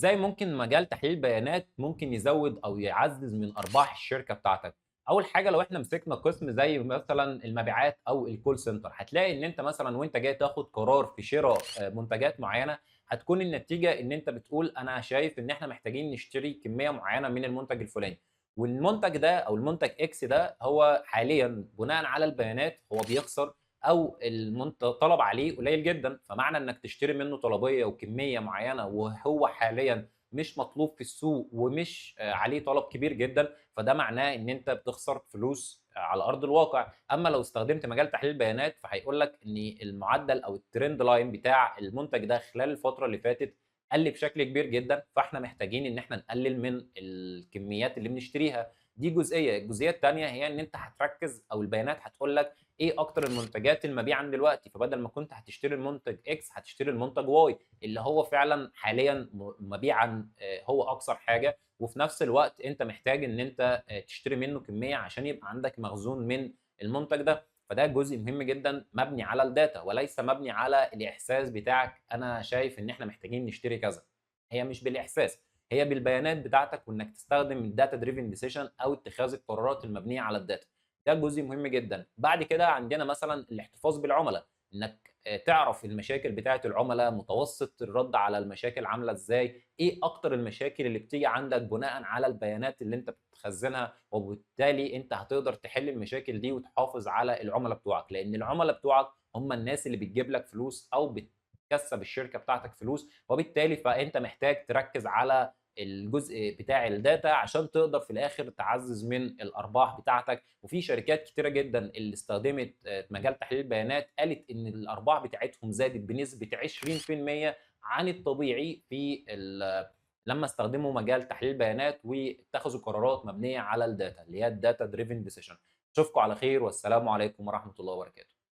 إزاي ممكن مجال تحليل البيانات ممكن يزوّد أو يعزّز من أرباح الشركة بتاعتك؟ أول حاجة لو إحنا مسكنا قسم زي مثلًا المبيعات أو الcall center هتلاقي إن أنت مثلًا وأنت جاي تاخد قرار في شرا منتجات معيّنة، هتكون النتيجة إن أنت بتقول أنا شايف إن إحنا محتاجين نشتري كمية معيّنة من المنتج الفلاني، والمنتج ده أو المنتج X ده هو حاليًا بناءً على البيانات هو بيخسر أو طلب عليه قليل جدًا، فمعنى إنك تشتري منه طلبية وكمية معيّنة وهو حاليًا مش مطلوب في السوق ومش عليه طلب كبير جدًا، فده معناه إن أنت بتخسر فلوس على أرض الواقع. أمّا لو استخدمت مجال تحليل البيانات فهيقول لك إن المعدل أو الtrend line بتاع المنتج ده خلال الفترة اللي فاتت قَل بشكل كبير جدًا، فإحنا محتاجين إن إحنا نقلل من الكميات اللي بنشتريها، دي جزئية. الجزئية التانية هي إن أنت هتركّز أو البيانات هتقول لك إيه أكتر المنتجات المبيعًا دلوقتي، فبدل ما كنت هتشتري المنتج X هتشتري المنتج Y اللي هو فعلًا حاليًا مبيعًا هو أكثر حاجة، وفي نفس الوقت أنت محتاج إن أنت تشتري منه كمية عشان يبقى عندك مخزون من المنتج ده، فده جزء مهم جدًا مبني على الdata وليس مبني على الإحساس بتاعك أنا شايف إن إحنا محتاجين نشتري كذا، هي مش بالإحساس، هي بالبيانات بتاعتك وإنك تستخدم الdata driven decision أو اتخاذ القرارات المبنية على الdata. ده جزء مهم جدًا. بعد كده عندنا مثلًا الاحتفاظ بالعُملا، إنك تعرف المشاكل بتاعة العُملا، متوسط الرَد على المشاكل عاملة إزاي، إيه أكتر المشاكل اللي بتيجي عندك بناءً على البيانات اللي أنت بتخزّنها، وبالتالي أنت هتقدر تحل المشاكل دي وتحافظ على العُملا بتوعك، لإن العُملا بتوعك هم الناس اللي بتجيب لك فلوس أو بتكسّب الشركة بتاعتك فلوس، وبالتالي فأنت محتاج تركّز على الجزء بتاع الdata عشان تقدر في الآخر تعزّز من الأرباح بتاعتك، وفي شركات كتيرة جدًا اللي استخدمت مجال تحليل البيانات قالت إن الأرباح بتاعتهم زادت بنسبة 20% عن الطبيعي في لمّا استخدموا مجال تحليل البيانات واتخذوا قرارات مبنية على الdata اللي هي الdata driven decision. أشوفكم على خير والسلام عليكم ورحمة الله وبركاته.